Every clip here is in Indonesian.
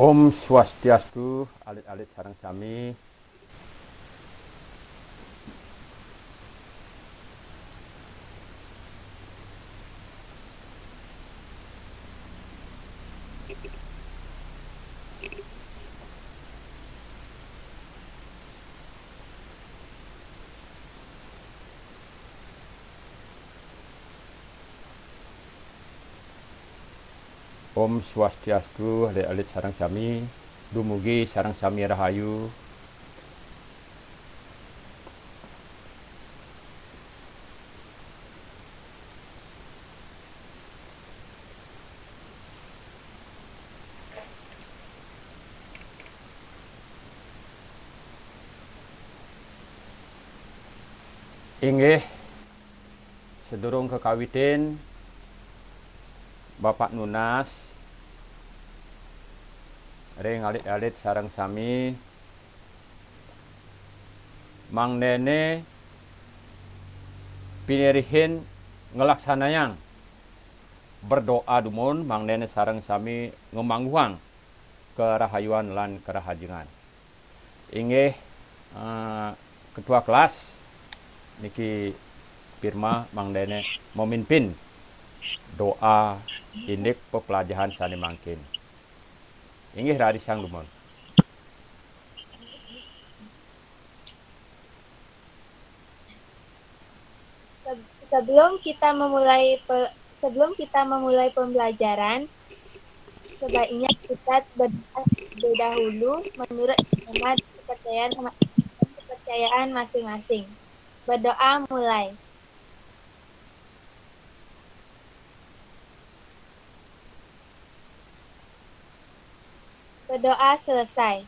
Om Swastiastu, alit-alit sareng sami. Om Swastiastu, alit-alit sareng sami. Dumugi sareng sami rahayu. Inggih sedurung kekawiten Bapak Nunas ring alit-alit sareng sami mangdene pinerihin ngelaksanayang berdoa dumun mangdene sareng sami ngemangguang kerahayuan lan kerahajengan. Inggih ketua kelas niki Pirma mangdene memimpin doa indik pepelajaran sani mangkin. Inggih rarisang lumon. Sebelum kita memulai pembelajaran, sebaiknya kita berdoa terlebih dahulu menurut agama dan kepercayaan masing-masing. Berdoa mulai. Berdoa selesai.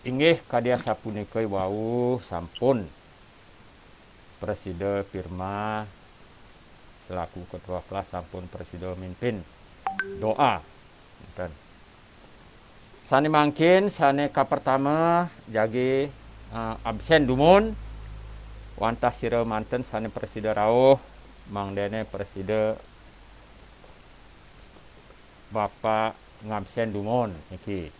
Inggih kadia sapunika wau sampun Presiden Pirma selaku ketua kelas sampun Presiden mimpin doa. Dan sani mangkin sane ka pertama jagi absen dumun wantah sira manten sane Presiden rawuh mangdene Presiden Bapak ngabsen dumun niki.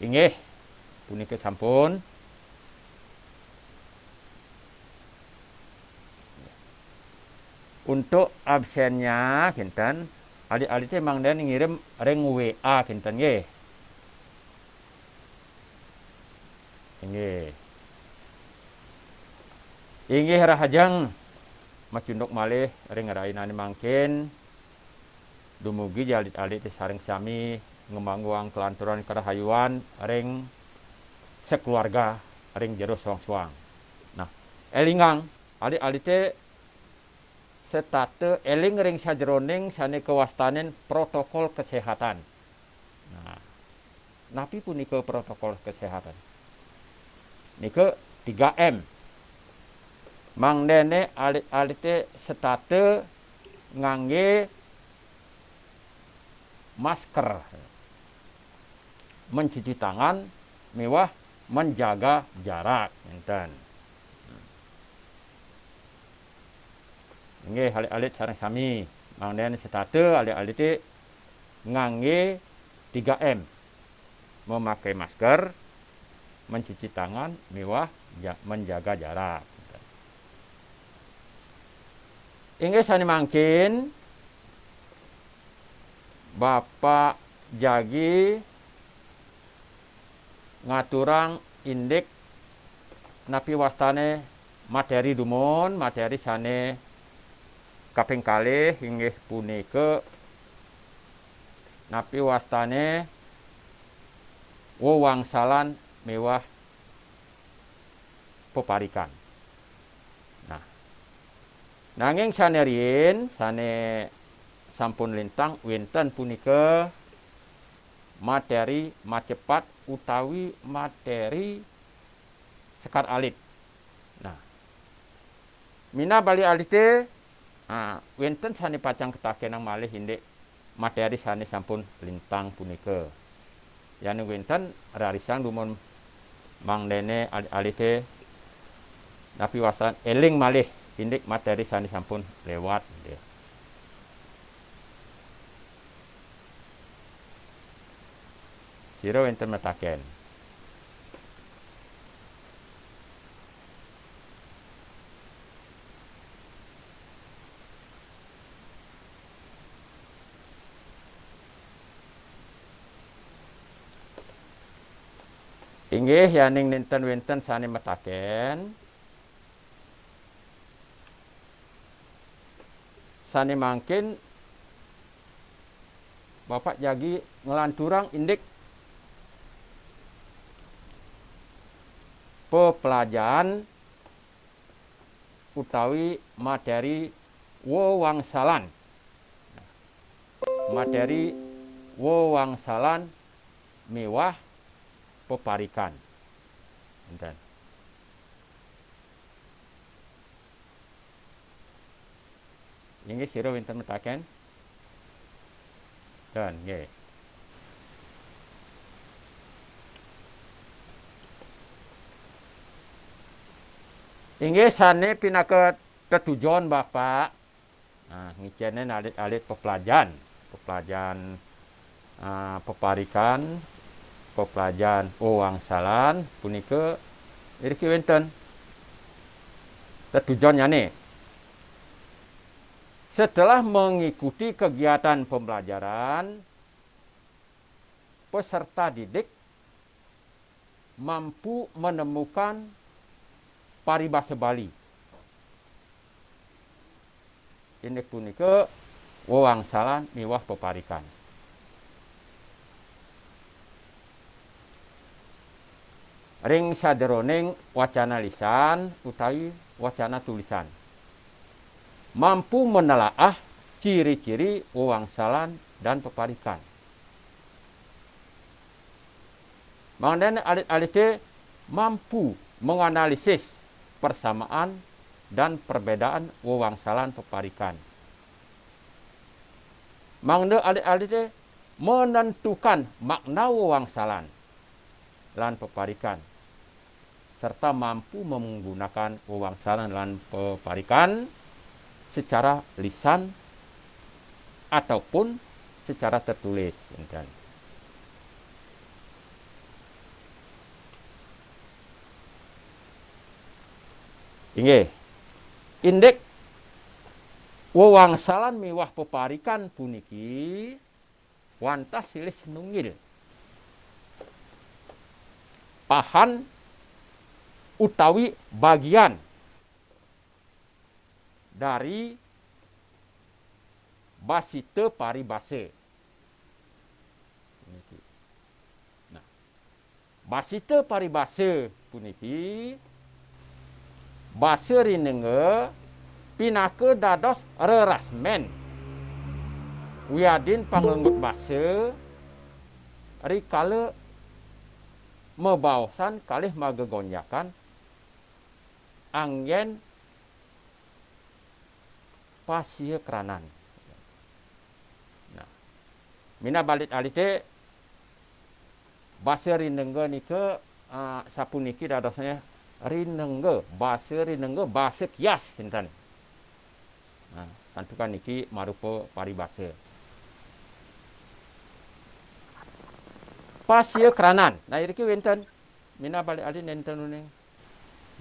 Inggih punika sampun. Untuk absennya kinten adik-adik teh mangdene ngirim ring WA kinten nggih. Inggih. Inggih rahajang macundok malih ring rainane mangkin dumugi jalit-alit sareng sami ngemangguang kelanturan kerahayuan ring sekeluarga ring jero suang-suang. Nah, elingang alit-alit teh setate eling ring sajeroning sane kewastanen protokol kesehatan. Nah, napi punika protokol kesehatan. Nike 3M. Mangdene alit-alit teh setate ngangge masker, mencuci tangan, mewah menjaga jarak, enten. Nggih alit-alit sareng sami mangdene setate alit-alit teh ngangge 3M. Memakai masker, mencuci tangan, mewah menjaga jarak. Inggih sani mangkin Bapak jagi ngaturang indik napi wastane materi dumun, materi sane kaping kalih inggih punika napi wastane wewangsalan mewah peparikan. Nah, nanging sanerien sane sampun lintang winten punika materi macepat utawi materi sekar alit. Nah, mina bali alit teh winten sane pacang ketakenang malih indik materi sane sampun lintang punika. Yani winten rarisang dumun Mang dene alite napi wasan eling malih indik materi sani sampun lewat dia. Sira wonten metaken. Inggih yaning ninten wonten sani metaken. Sani mangkin Bapak jagi ngelanturang indik pepelajaran utawi materi wewangsalan. Materi wewangsalan miwah peparikan. Enten. Inggih sira wonten metaken. Dan nggih. Inggih sane pinaket ketujuan Bapak. Nah, ngicenen alit-alit pepelajaran peparikan, pepelajaran wewangsalan punika iriki wonten ketujuannya nih. Setelah mengikuti kegiatan pembelajaran, peserta didik mampu menemukan paribasa Bali. Ini punika wewangsalan miwah peparikan. Ring saderoning wacana lisan utawi wacana tulisan. Mampu menelaah ciri-ciri wewangsalan dan peparikan. Mangdene alit-alite mampu menganalisis persamaan dan perbedaan wewangsalan peparikan. Mangde alit-alite menentukan makna wewangsalan lan peparikan serta mampu menggunakan wewangsalan lan peparikan secara lisan ataupun secara tertulis. Inggih, indek wewangsalan miwah peparikan puniki wantah silih nunggil pahan utawi bagian dari basite paribase. Nah, basite paribase puniki base rinenge pinake dados rerasmen wiadin panglenggut base rikale mebaosan kalih magegonjakan anggen pasie keranan. Nah, mina balit alite base rinengge nike sapuniki dadosnya rinengge base kias hinten. Nah, santukan niki marupa paribase. Pasie keranan. Nah, iki wonten mina balik alite nenten uning.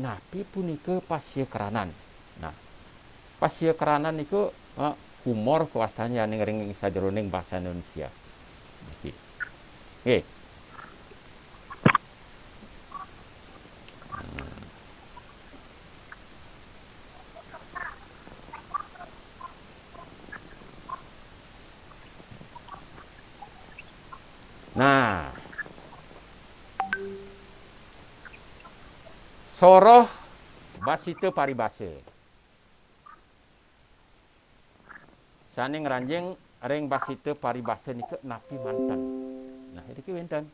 Napi punika pasie keranan. Nah, pasie keranan niku humor kuastanya ning ring sajeroning basa Indonesia. Niki. Nggih. Nah, soroh basite paribase. Sane ngranjing ring basite paribase nike napi manten. Nah, iki wonten.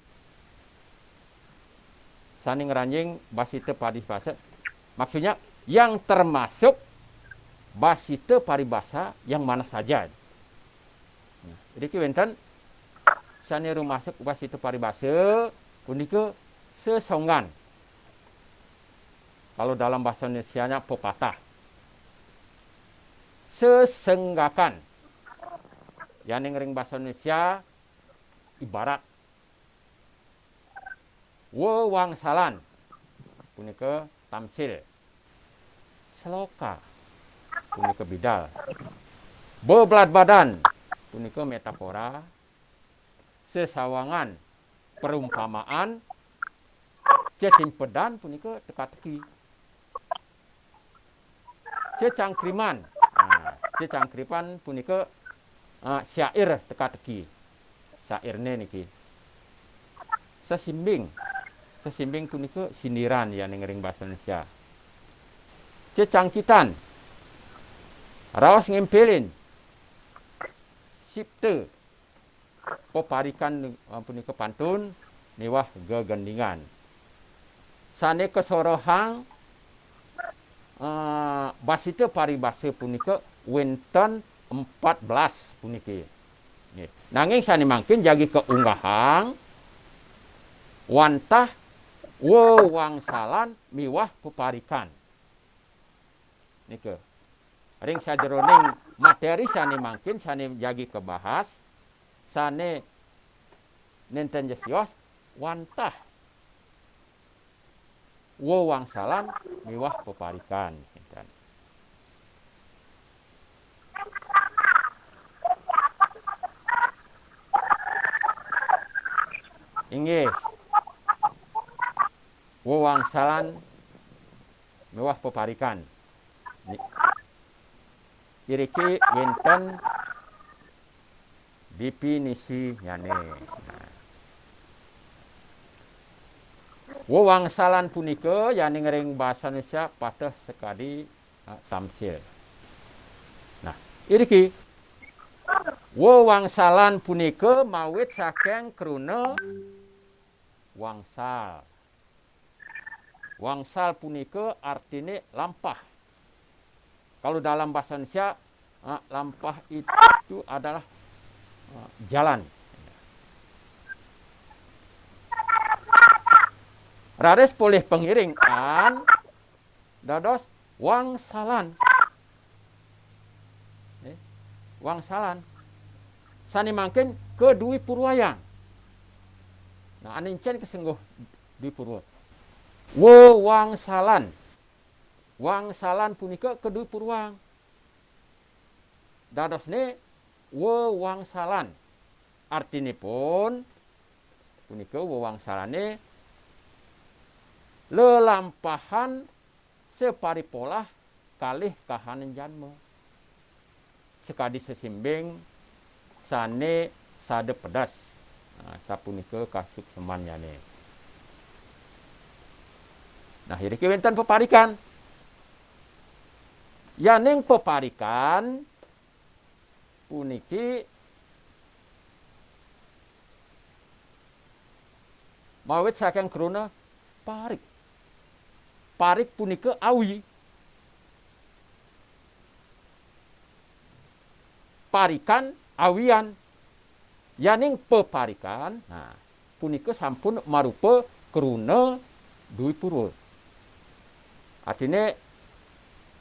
Sane ngranjing basite paribase maksudnya yang termasuk basite paribasa yang mana saja. Nah, iki wonten sane masuk basite paribase punika sesongan Kalau dalam bahasa Indonesianya pepatah. Sesenggakan. Yang ring bahasa Indonesia ibarat wewangsalan punika tamsil. Seloka punika bidal. Bebelat badan punika metafora. Sesawangan perumpamaan. Cecimpedan punika teka-teki. Cecangkriman. Cecangkriman punika syair teka-teki. Syairne niki. Sesimbing. Sesimbing punika sindiran ya ning ring bahasa Indonesia. Cecangkitan. Raos ngempelin. Sipte. Peparikan punika pantun niwah gegendingan. Sane kesorohang basite paribasa punika wenten 14 puniki. Nanging sani mangkin jagi keunggahang wantah wewangsalan miwah peparikan. Nike. Ring sajeroning materi sani mangkin sani jagi kebahas sane nenten jesios wantah wewangsalan miwah peparikan. Inggih wewangsalan miwah peparikan. Iriki wenten definisi nyane. Wewangsalan punika yani ngering bahasa Indonesia patah sekali tamsil. Nah, iriki wewangsalan punika mawit saking kruna wangsal. Wangsal punika artine lampah. Kalau dalam bahasa Indonesia lampah itu adalah jalan. Rares poleh pengiringan dados wangsalan. Wangsalan. Sani mangkin ke Dwi Purwayang. Nah anincen kesengguh Dwi Purwa. Wewangsalan. Wangsalan punika ke Dwi Purwang. Dadosne wewangsalan. Artinipun punika wewangsalane lelampahan separipolah kalih kahanan janma. Sekadi sesimbing sane sade pedas. Nah, sapunika kasuk semanyane. Nah, hiriki wenten peparikan. Yaning peparikan puniki mawit saking kruna parik. Parik punika awi. Parikan awian. Yaning peparikan, nah punika sampun marupa kruna Dwi Purwa. Artine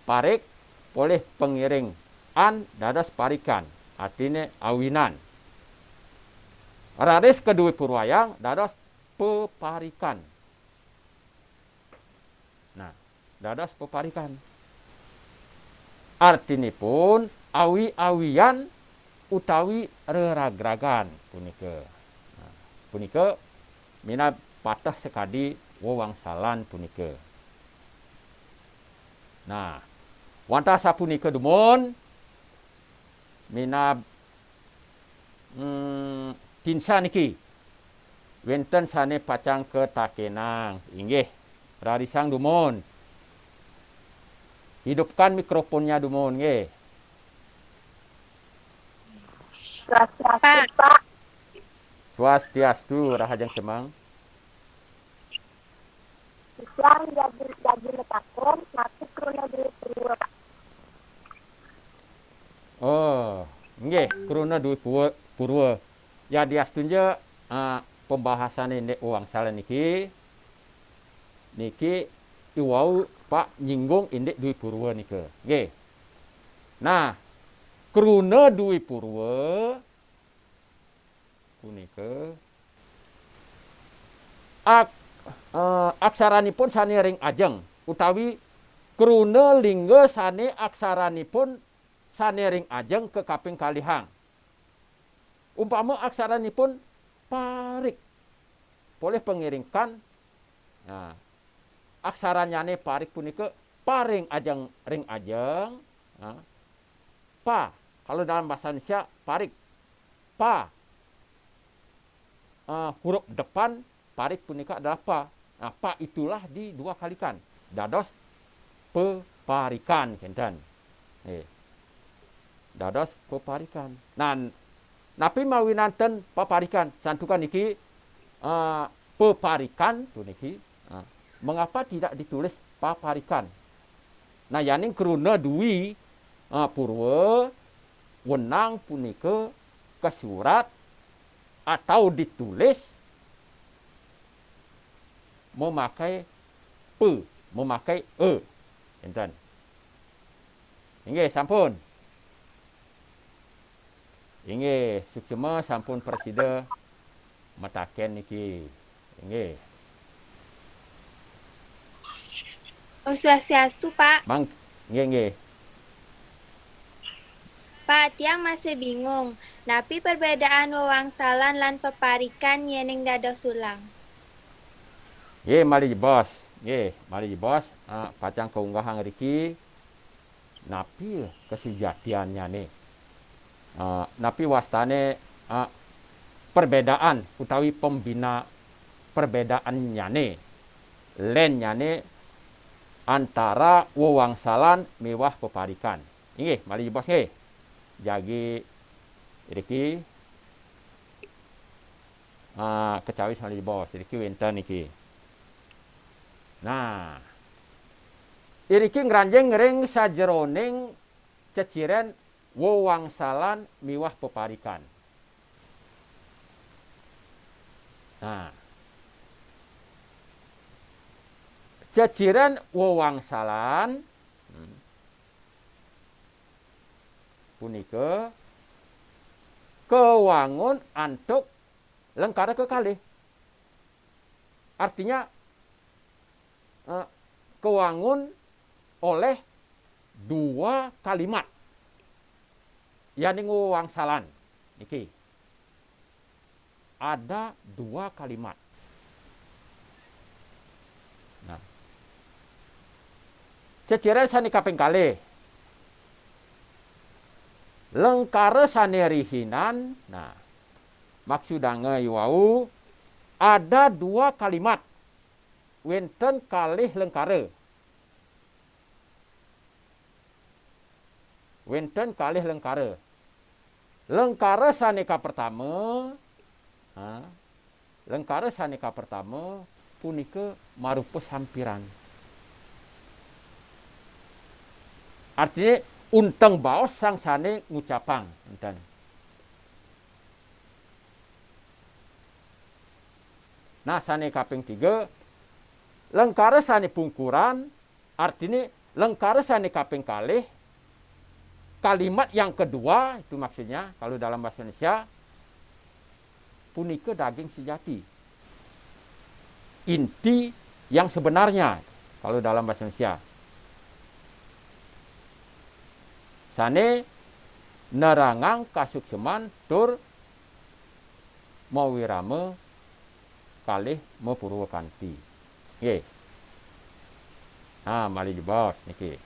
parik poleh pengiring an dados parikan. Artine awinan. Raris ke Dwi Purwayang dados peparikan. Nah, dados peparikan. Artinipun awi-awian utawi reragragan punika. Nah, punika mina patah sekadi wewangsalan punika. Nah, wantah sapunika dumun mina tinsa niki wenten sane pacang ketakenang inggih rarisang dumun. Hidupkan mikrofonnya dumun nggih. Swastiastu, Pak. Swastiastu rahajeng semang. Islam jadi letakon mati kruna Dwi Purwa. Oh, nggih, kruna Dwi Purwa. Ya diastunja pembahasan ini wangsalan niki iwau Pak nyinggung indik Dwi Purwa nika. Nggih. Nah, kruna Dwi Purwa punika aksaranipun sane ring ajeng utawi kruna lingga sane aksaranipun sane ring ajeng ke kaping kalihang. Umpama aksaranipun parik boleh pengiringkan. Nah, aksaranyane parik punika paring ajeng ring ajeng. Nah, pa kalau dalam bahasa Indonesia parik pa. Huruf depan parik punika adalah pa. Nah, pa itulah di dua kalikan. Dados peparikan kenten. Dados peparikan. Nah, napi mawinanten peparikan santukan niki peparikan puniki. Mengapa tidak ditulis paparikan? Nah, yaning kruna Dwi Purwa wenang punika kesurat atau ditulis memakai pe, memakai e. Enten. Inggih sampun. Inggih suksema sampun presida mataken niki. Inggih. Om Swastiastu, Pak. Mang nggih. Pak, tiang masih bingung. Napi perbedaan wewangsalan lan peparikan yening dados ulang. Nggih, mari bos. Nggih, mari bos. Pacang keunggahan riki napi kesejatiannya nih. Napi wastane perbedaan utawi pembina perbedaannya nih. Lennya nih antara wewangsalan mewah peparikan. Nggih, mari bos nggih. Jagi riki kecawi mari bos. Riki wenten niki. Nah, iriki ngranjeng ring sajeroning ceciren wewangsalan miwah peparikan. Nah, ceciren wewangsalan punika kewangun antuk lengkara kekalih. Artinya kewangun oleh dua kalimat. Yani wewangsalan. Niki. Ada dua kalimat. Nah. Ceciren sani kaping kalih. Lengkara sane rihinan. Nah, maksudnya wau ada dua kalimat. Wenten kalih lengkara. Wenten kalih lengkara. Lengkara saneka pertama. Lengkara saneka pertama punika marupa sampiran. Artinya unteng baos sang sane ngucapang enten. Nah, sane kaping 3 lengkara sane pungkuran artinya lengkara sane kaping kalih kalimat yang kedua itu maksudnya kalau dalam bahasa Indonesia punika daging sejati. Inti yang sebenarnya kalau dalam bahasa Indonesia. Sane nerangang kasukseman tur mawirame kalih mepurwakanti. Nggih. Mali jebos niki.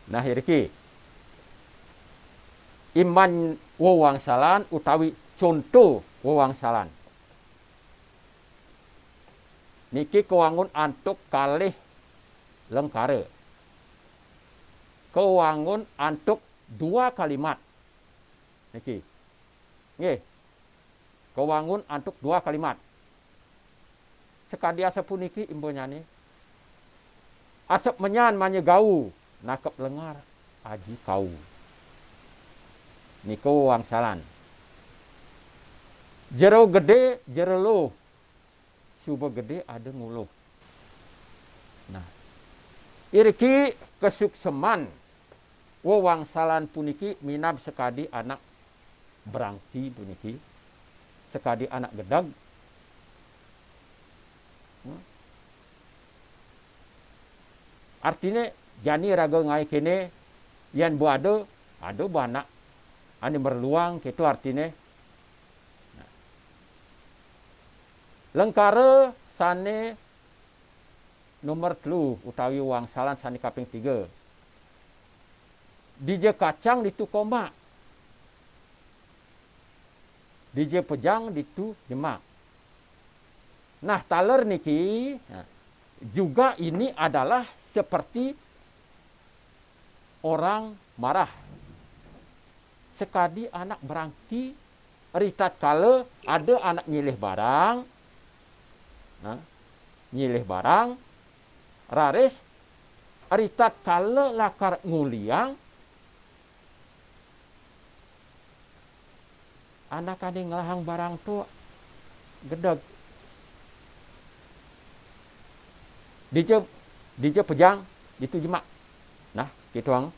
Nah, iki iman wewangsalan utawi contoh wewangsalan. Niki kewangun antuk kalih lengkara. Kewangun antuk dua kalimat. Niki. Nggih. Kewangun antuk dua kalimat. Sekadia sapuniki imbonyane. Asep menyan manyegau nakep lengar aji kau. Niku wangsalan. Jero gede jero luh suba gede ada nguluh. Nah, iriki kesukseman wewangsalan puniki minab sekadi anak berangti puniki, sekadi anak gedag. Artinya jani raga ngai kene yan bu ada bu anak ani berluang gitu artinya. Nah. Lengkara sane nomor 3 utawi wangsalan sane kaping 3. Dije kacang ditu koma. Dije pejang ditu jemak. Nah, taler niki juga ini adalah seperti orang marah. Sekadi anak berangki, ritat kala ada anak nyilih barang, raris, ritat kala lakar nguliang, anak ade ngelahang barang tu gedeg. Dije pejang, itu jemak. Nah, gitu ang.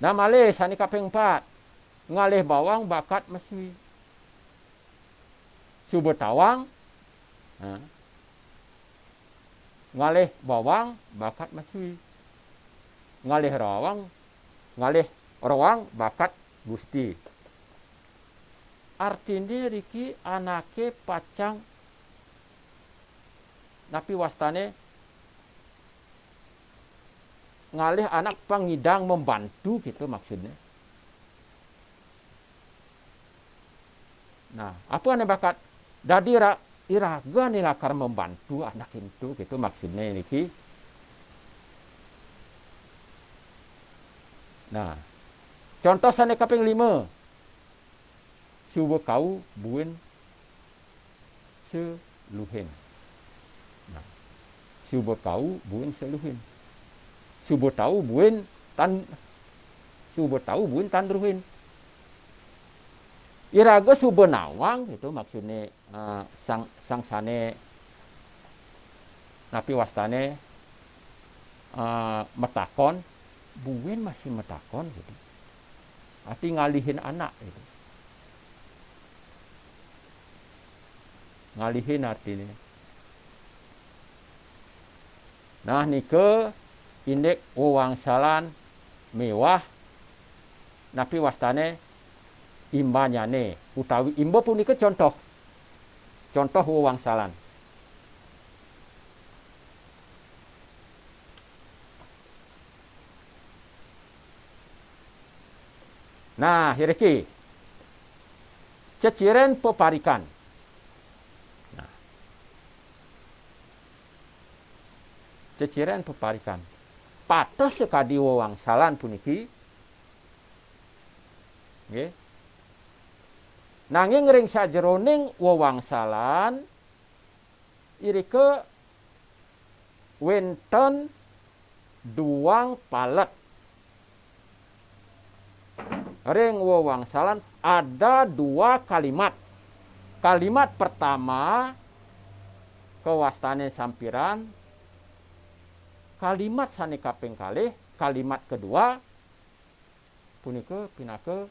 Nah, malih sani kaping 4. Ngalih bawang bakat meswi. Suba tawang. Ngalih bawang bakat meswi. Ngalih rawang bakat gusti. Artinya riki anake pacang napi wastane ngalih anak pangidang membantu gitu maksudnya. Nah, apa ane bakat? Dadi iraga nih lakar membantu anak itu gitu maksudnya niki. Nah, contoh sane kaping 5. Suba kau buin seluhin. Nah, suba kau buin seluhin. Suba tahu buin tandruhin. Iraga suba nawang itu maksudnya sang sane napi wastane metakon, buin masih metakon gitu. Arti ngalihin anak gitu. Ngalihin artinya. Nah, nike indek wewangsalan mewah napi wastane imbanyane utawi imba punika contoh wewangsalan. Nah, hiriki ceciren peparikan. Nah, ceciren peparikan. Patah sekadi wewangsalan puniki. Nggih. Nanging ring sajeroning wewangsalan irike wenten duang palet. Ring wewangsalan ada 2 kalimat. Kalimat pertama kewastane sampiran. Kalimat sane kaping kalih, kalimat kedua punika pinake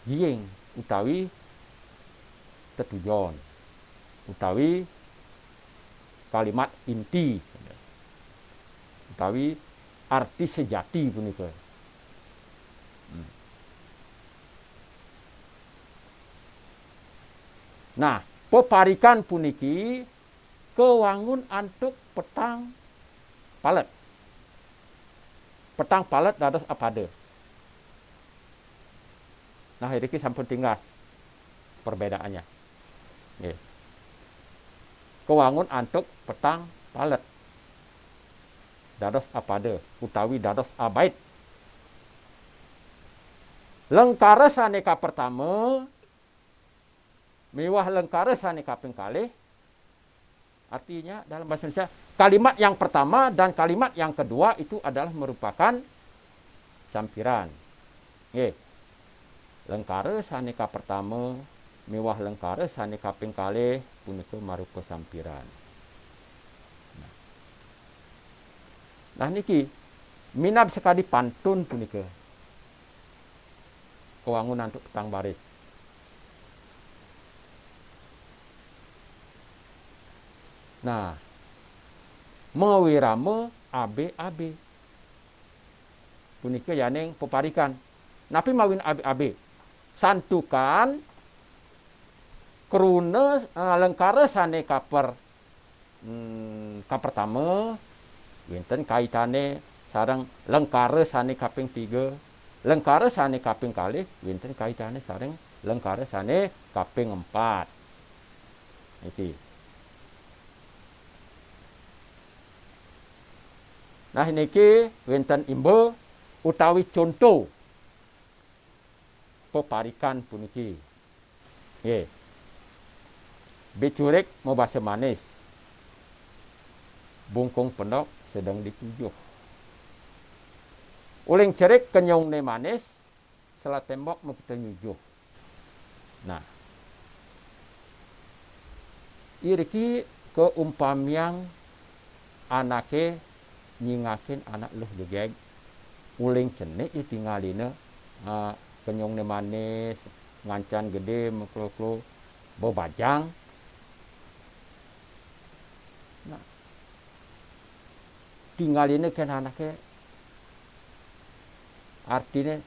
giing utawi tetujon. Utawi kalimat inti. Utawi arti sejati punika. Nah, peparikan puniki kewangun antuk petang palet. Petang palet dados apada. Nah, iki sampun tinggas perbedaannya. Nggih. Kewangun antuk petang palet. Dados apada utawi dados abait. Lengkara saneka pertama mewah lengkara sane kaping kalih. Artinya dalam bahasa Indonesia kalimat yang pertama dan kalimat yang kedua itu adalah merupakan sampiran. Nggih. lengkara saneka pertama miwah lengkara sane kaping kalih punika marupa sampiran. Nah niki minab sekali pantun punika kewangun untuk petang baris. Nah, mewirama abe-abe punika yaning peparikan. Napi mawin abe-abe santukan kruna lengkara sane kaper kapertama wonten kaitane sareng lengkara sane kaping 3, lengkara sane kaping kalih wonten kaitane sareng lengkara sane kaping 4. Iki. Nah niki wonten imba utawi contoh peparikan puniki. Nggih. Becurik mau bahasa manis. Bungkung pendok sedang ditujuh. Uling cerik kenyong ne manis, selat tembok mau kita nyujuh. Nah, iriki keumpamiang anake nyingakin anak luh jegeg. Uling cenik tinggalina kenyong ne manis, ngancan gede meklo-klo bebajang. Nah, tinggalina kan anaknya artinya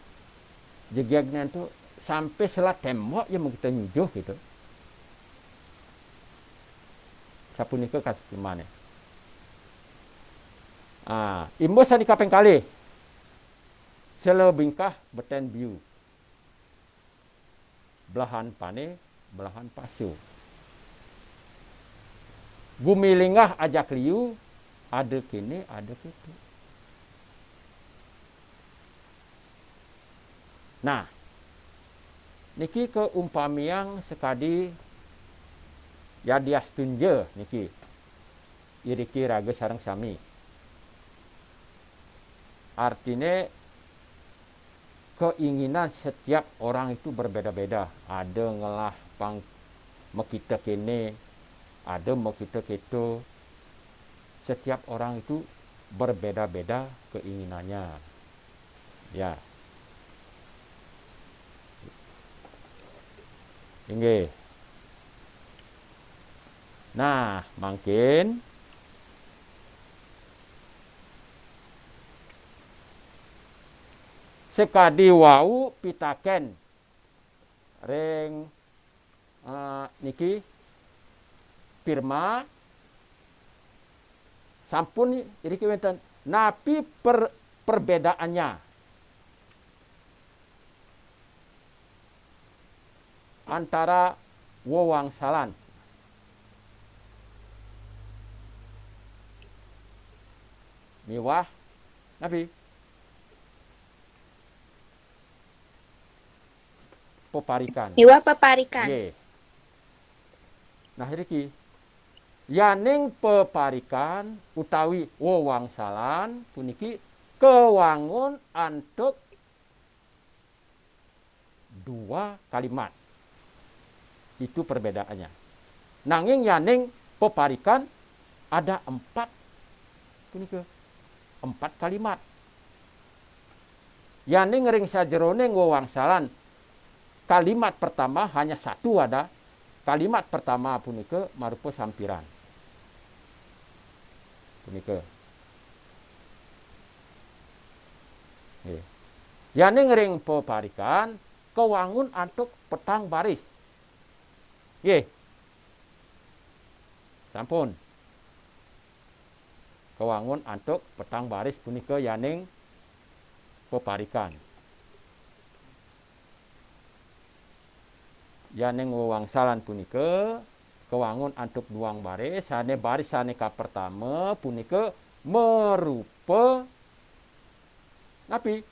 jegegnya itu sampai selat tembok yang mau kita nyujuh gitu. Sapunika kasih gimana? Imbus di kaping kali selebingkah beten biu belahan pane belahan pasu gumilingah ajak liu ada kini ada kitu. Nah niki keumpamiang sekadi ya diastunje niki iriki raga sareng sami artinya keinginan setiap orang itu berbeda-beda. Ada ngelah pang mekita kene, ada mekita keto. Setiap orang itu berbeda-beda keinginannya. Ya. Inggih. Nah, mungkin sekadi wau pitaken ring niki firma sampun iriki wonten napi perbedaannya antara wewangsalan miwah napi peparikan. Miwah peparikan. Ye. Nah iki yaning peparikan utawi wewangsalan puniki kewangun antuk dua kalimat. Itu perbedaannya. Nanging yaning peparikan ada 4 puniki 4 kalimat. Yaning ring sajeroning wewangsalan kalimat pertama hanya 1 ada. Kalimat pertama punika marupa sampiran. Punika. Nggih. Yaning ring peparikan kewangun antuk petang baris. Nggih. Sampun. Kewangun antuk petang baris punika yaning peparikan. Yaning wewangsalan punika kewangun antuk duang baris sane baris sane ka pertama punika merupa napi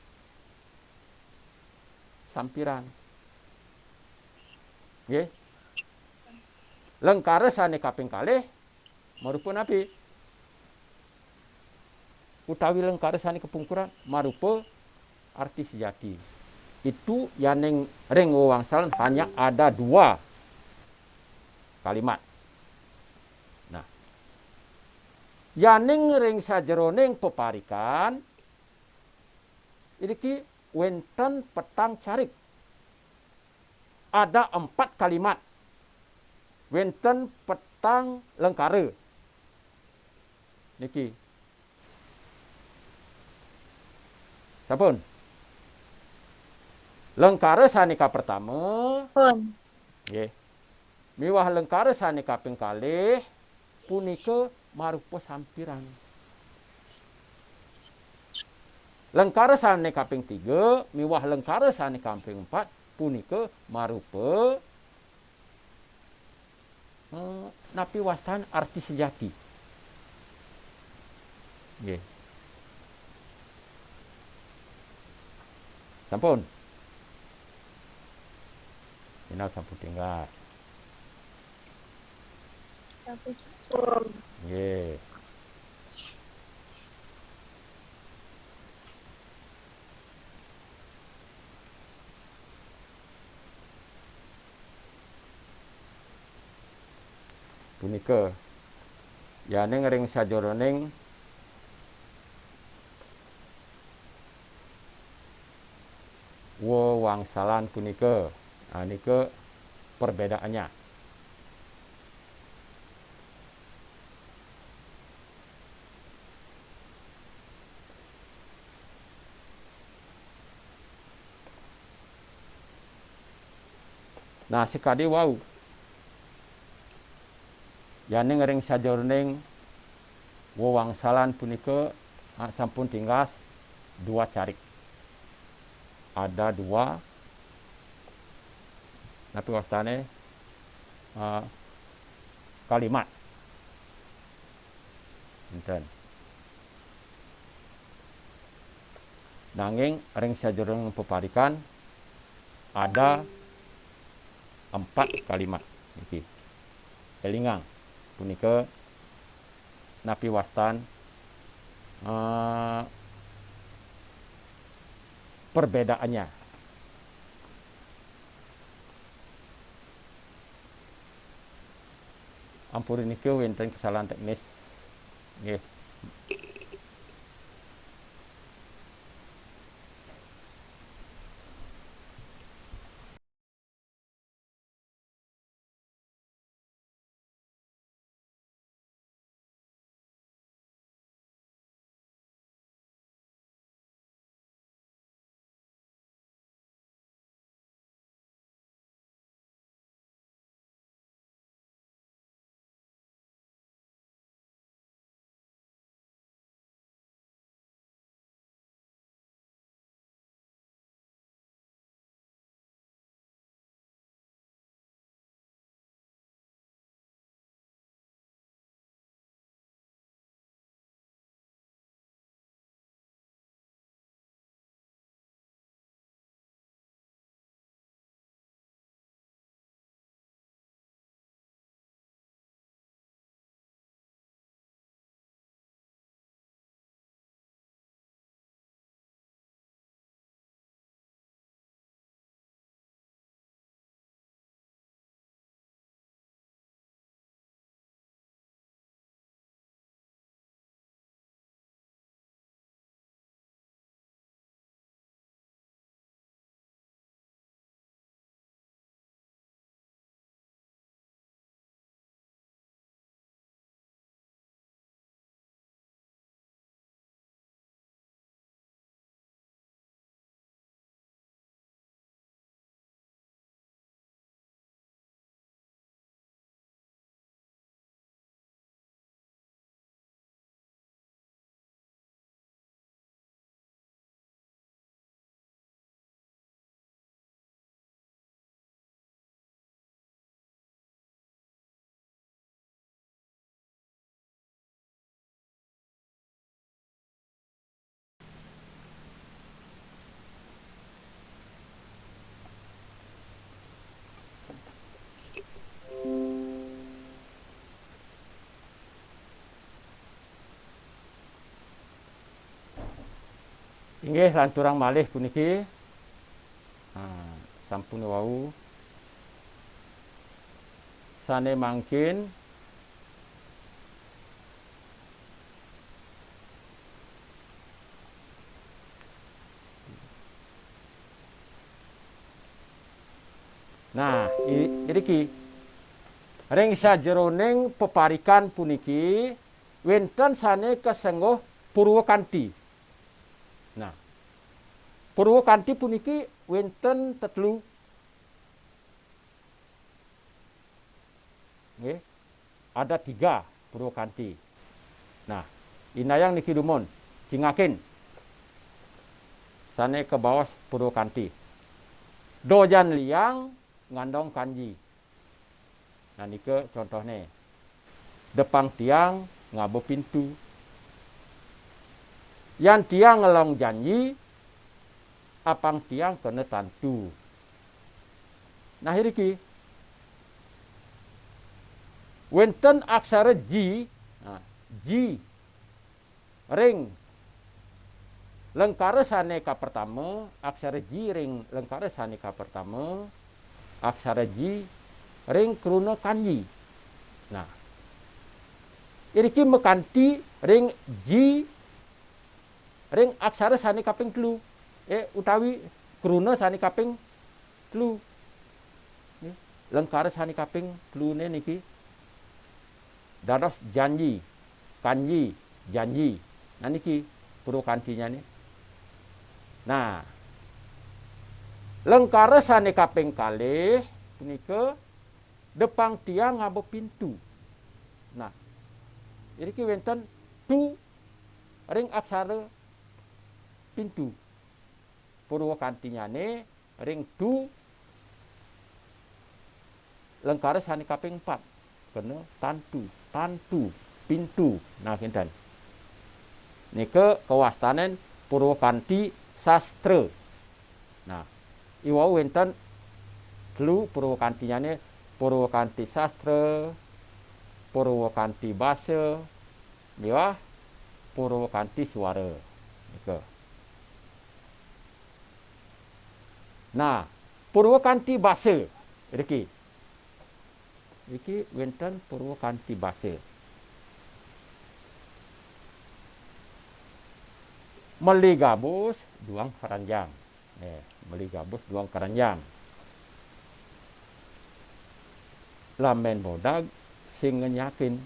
sampiran. Nggih. Lengkara sane kaping kalih marupa napi utawi lengkara sane kepungkuran marupa arti sejati. itu yaning ring wewangsalan hanya ada 2 kalimat. Nah, yaning ring sajeroning peparikan iki wenten petang carik. Ada 4 kalimat. Wenten petang lengkara. Niki. Sampun. Lengkara sanika pertama. Pun. Nggih. Miwah lengkara sanika ping kalih punika marupa sampiran. Lengkara sanika ping 3 miwah lengkara sanika ping 4 punika marupa napi wastan arti sejati. Nggih. Sampun. Ini sampun tinggal. Pun. Nggih. Punika yaning ring sajroning wewangsalan punika. Nah, nika perbedaannya. Nah, sekadi wau yaning ring sajroning wewangsalan punika sampun tinggal 2 carik. Ada 2 napi wastane kalimat. Enten. Nanging ring sajroning peparikan ada 4 kalimat. Niki. Elingang punika napi wastan perbedaannya. Ampun niki wonten kesalahan teknis. Nggih. Inggih lanturang malih puniki Sampun wau sane mangkin nah iki ring sajeroning peparikan puniki wonten sane kesengguh Purwakanthi. Nah, Purwakanthi puniki wonten tetelu. Nggih. Ada 3 Purwakanthi. Nah, inayang niki dumon Cingakin. Sane ke bawah Purwakanthi. Dojan liang ngandong kanji. Nah nike contohnya. Depang tiang ngabo pintu. Yang tiang ngelong janji, apang tiang kena tantu. Nah iki wonten aksara ji, ji ring lengkara sane ka pertama, aksara ji ring lengkara sane ka pertama, aksara ji ring kruna kanji. Nah, iki mekanti ring ji ring aksara sane kaping 3. Utawi kruna sane kaping 3. Lengkara sane kaping 3 niki dados janji, kanji, janji. Nah niki Purwakantinya nih. Nah, lengkara sane kaping kalih punika depang tiang ngabo pintu. Nah, iki wonten tu ring aksara pintu. Purwakantinya nih ring tu lengkara sane kaping 4. Kena tantu, pintu. Nah, kinten. Nike kewastanen Purwakanthi sastra. Nah, iwau wonten 3 Purwakantinya nih Purwakanthi sastra, Purwakanthi basa, miwah Purwakanthi swara. Nike. Nah, Purwakanthi basa iki wonten Purwakanthi basa. Meli gabus duang keranjang. Meli gabus duang keranjang. Lamen bodag sing ngenyakin.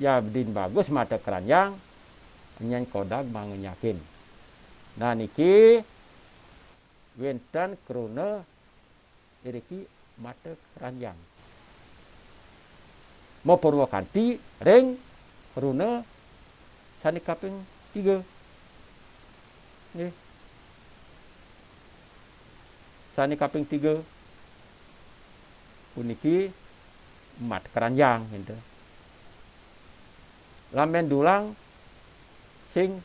Ya din bagus mata keranjang, nyen kodag mangenyakin. Nah niki wonten kruna iki mata keranjang. Mo Purwakanthi ring kruna sane kaping 3. Nggih. Sane kaping 3 puniki mat keranjang gitu. Lamen dulang sing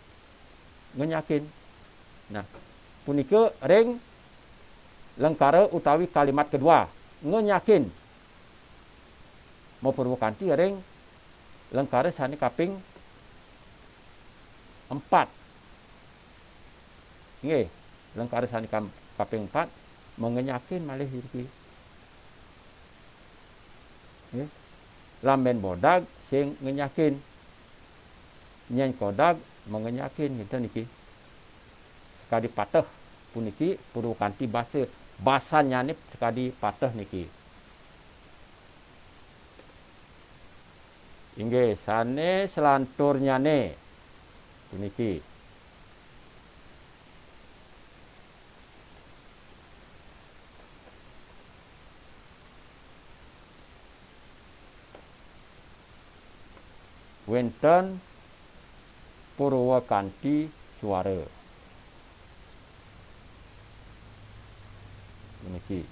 ngenyakin. Nah, punika ring lengkara utawi kalimat kedua ngenyakin. Mau Purwakanthi ring lengkara sane kaping 4. Nggih, lengkara sane kaping 4 mengenyakin malih iki. Nggih. Lamen bodag sing ngenyakin. Nyen kodag mengenyakin gitu niki. Sekadi patah puniki Purwakanthi basa. Basanya nih sekadi patah niki. Inggih sane selanturnya nih puniki. Wonten Purwakanthi swara. Puniki.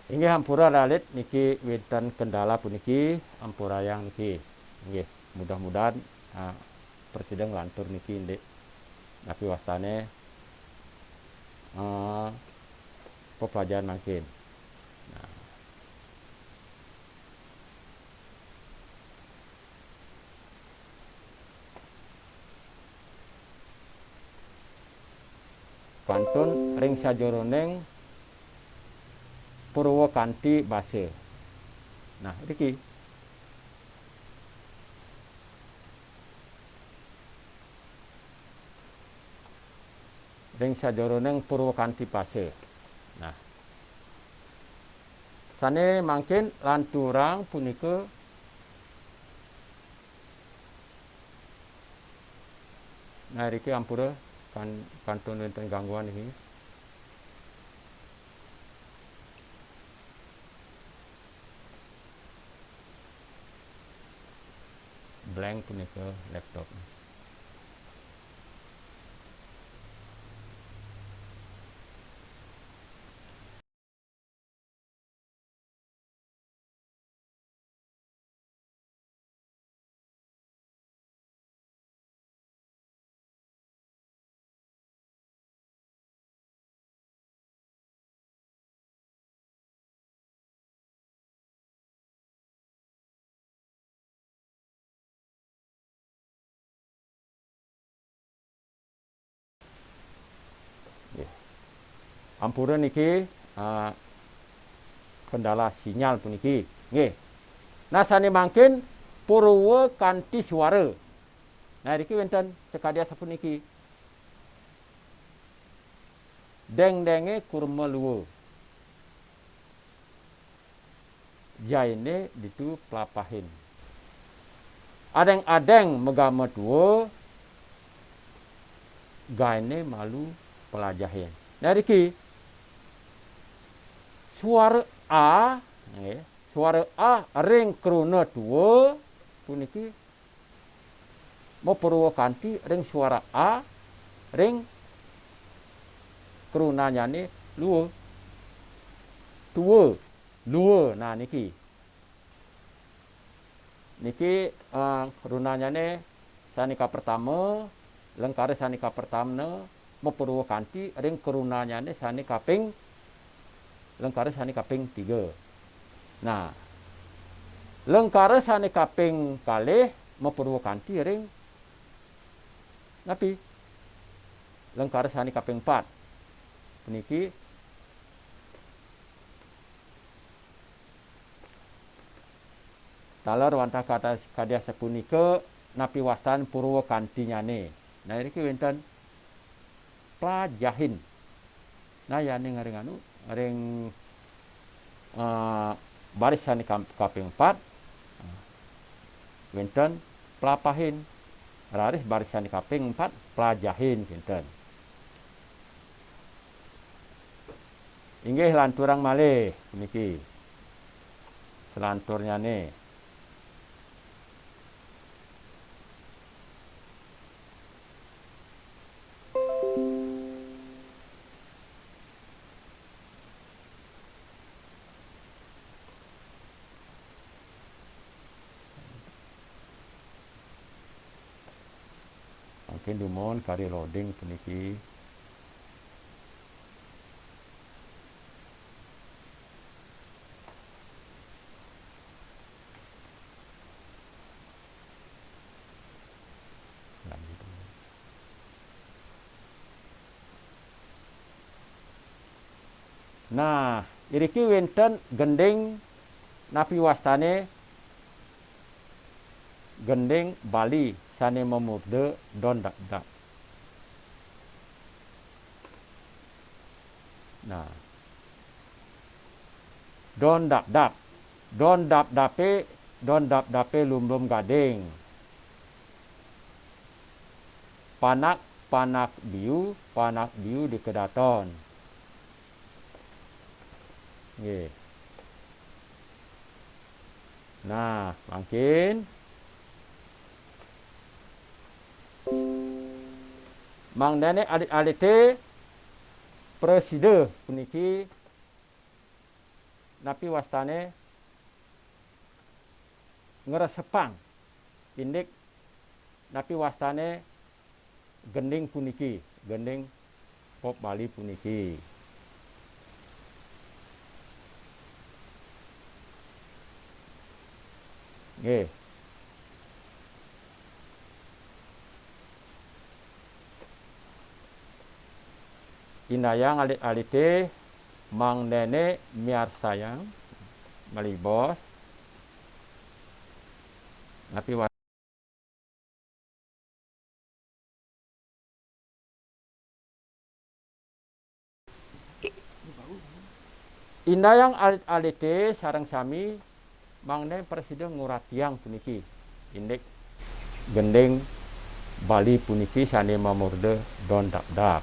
Inggih hampura lalit niki wonten kendala puniki ampura yang niki. Inggih, mudah-mudahan presiden lantur niki ndek napi wastane pepelajaran makin. Nah, pantun ring sajoroneng Purwakanthi basa. Nah, iki ring sajoroneng Purwakanthi basa. Nah, sane mangkin lanturang punika nah iki ampura kantun wonten gangguan iki. Blank punika laptop. Ampura niki kendala sinyal puniki. Nggih. Nah sane mangkin Purwakanthi swara. Nah iki wonten sekadia sapuniki. Deng-denge kurma luwa. Jaine ditu pelapahin. Adeng-adeng megama tuwa. Gaine malu pelajahin. Nah iki suara A, nggih, suara A ring kruna tuwa puniki mau Purwakanthi ring suara A ring krunanyane luwa. Tuwa, luwa. Nah niki. Niki krunanyane sanika pertama, lengkare sanika pertama mau Purwakanthi ring krunanyane sanika kaping lengkare sani kaping 3. Nah, lengkare sani kaping kalih mau Purwakanthi ring napi? Lengkare sani kaping 4. Puniki talar wantah kata kadya sapunika napi wastan Purwakanthi nyane. Nah iki wonten plajahin. Nah yani ngaring anu ring barisan kaping 4 wonten pelapahin. Raris barisan kaping 4 pelajahin wonten. Inggih lanturang malih niki. Selanturnya nih. Mungkin dumon kari loading puniki. Nah, iriki wonten gending napi wastane gending Bali sane memurde don dak. Nah, don dak. Don dape lum gading. Panak biu di kedaton. Nggih. Nah, makin mangdane alit-alite preside puniki napi wastane ngresepang indik napi wastane gending puniki, gending pop Bali puniki. Nggih. Indayang alit-alite mang nenek miar sayang malibos napi indayang alit-alite sareng sami mangne presiden nguratiang puniki indek gendeng Bali puniki sane mamurde don dak-dak.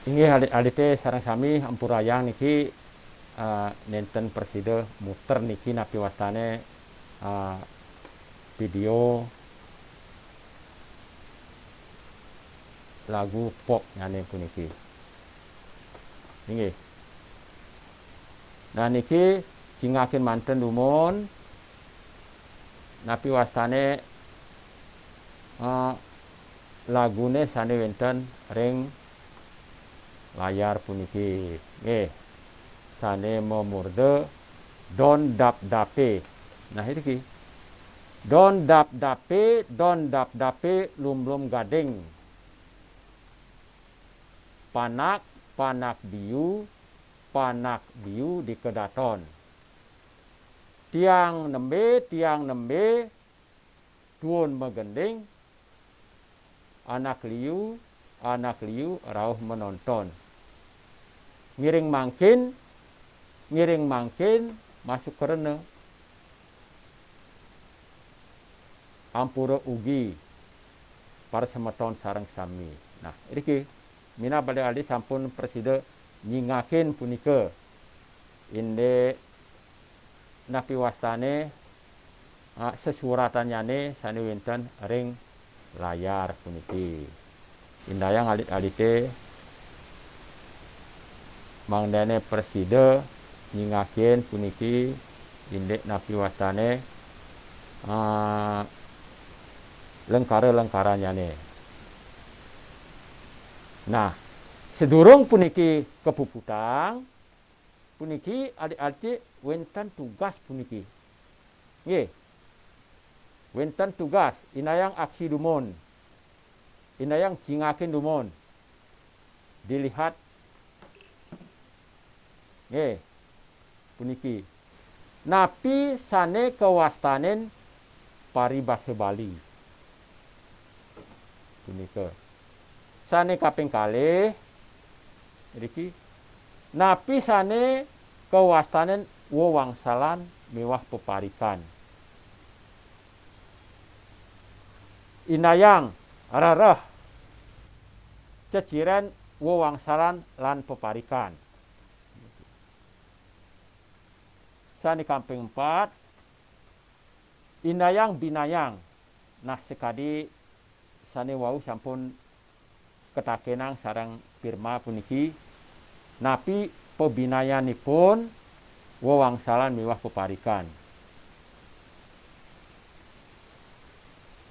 Inggih alit-alite sareng sami ampurayang niki nenten preside muter niki napi wastane video lagu pop nyane puniki. Inggih. Nah niki singakin manten dumun napi wastane lagune sane wenten ring layar puniki. Nggih. Sane memurde don dap dape. Nah iki. Don dap dape lum lum gading. Panak biu di kedaton. Tiang nembe tuun megending. Anak liu rauh menonton. Ngiring mangkin masuk kerene. Ampura ugi para semeton sareng sami. Nah, iki mina balik aldi sampun preside nyingakin punika. Inde napi wastane sesuratanyane sane wenten ring layar puniki. Indayang alit-alite mangdane preside nyingakin puniki inde napi wastane lengkara-lengkaranyane. Nah, sedurung puniki kepuputang, puniki adik-adik wenten tugas puniki. Nggih. Wenten tugas inayang aksi dumun. Inayang cingakin dumun. Dilihat nggih. Puniki. Napi sane kewastanen paribase Bali. Punika. Sane kaping kalih niki napi sane kewastanen wewangsalan mewah peparikan. Inayang rareh ceciren wewangsalan lan peparikan. Sane kaping 4 inayang binayang. Nah sekadi sane wau sampun ketakenang sareng firma puniki napi pebinayanipun wewangsalan miwah peparikan.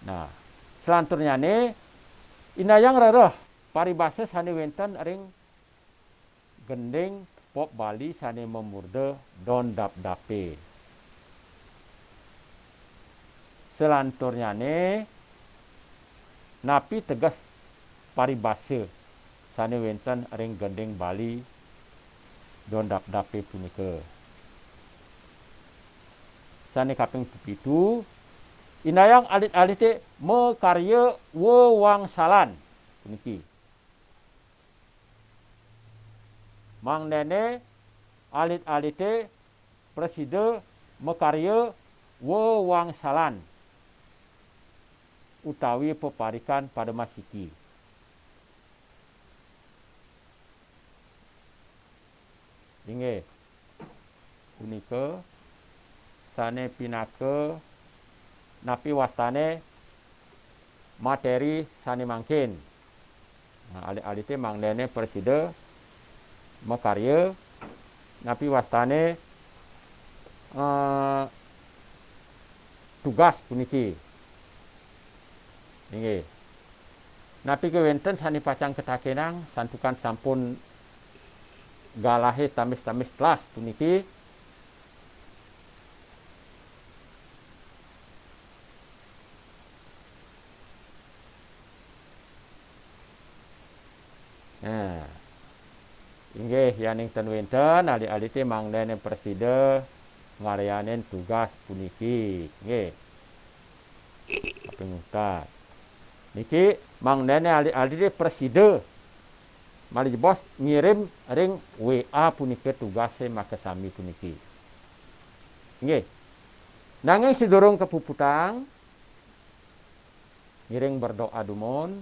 Nah, selanturnyane inayang rereh paribase sane wenten ring gending pop Bali sane memurde don dap dape. Selanturnyane napi tegas paribase sane wenten ring gending Bali don dap dape punika. Sane kaping 7 inayang alit-alite mekarya wewangsalan puniki. Mangdene alit-alite preside mekarya wewangsalan utawi peparikan pada masiki. Inggih. Punika sane pinake napi wastane materi sane mangkin. Nah, alit-alite mangdene preside mekarya napi wastane tugas puniki. Nggih. Napi kewenten sani pacang ketakenang santukan sampun galahe tamis-tamis telas puniki. Nah. Inggih yaning ten wenten adik-adik mangdene preside ngarayanen tugas puniki. Nggih. Kaping 4. Niki mangdene adik-adik preside mali bos ngirim ring WA puniki tugase make sami puniki. Nggih. Nanging sedurung kepuputang ngiring berdoa dumun.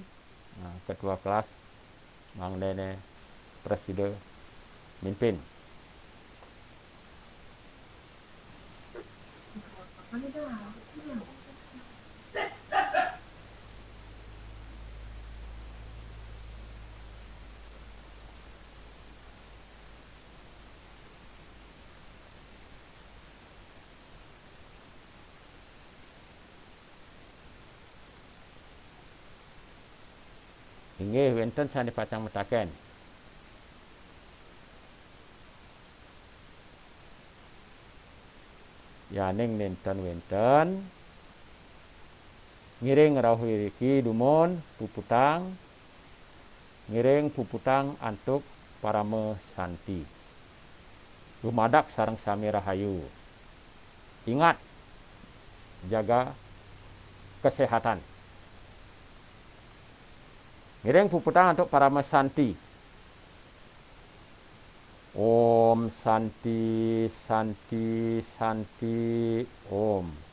Nah, ketua kelas mangdene presiden mimpin. Inggih wonten sane pacang metaken. Yaning nenten wenten ngiring rawuh iki dumun puputang ngiring puputang antuk parame santi. Lumadak sareng sami rahayu. Ingat jaga kesehatan. Ngiring puputang untuk para mesanti. Om Santi Santi Santi Om.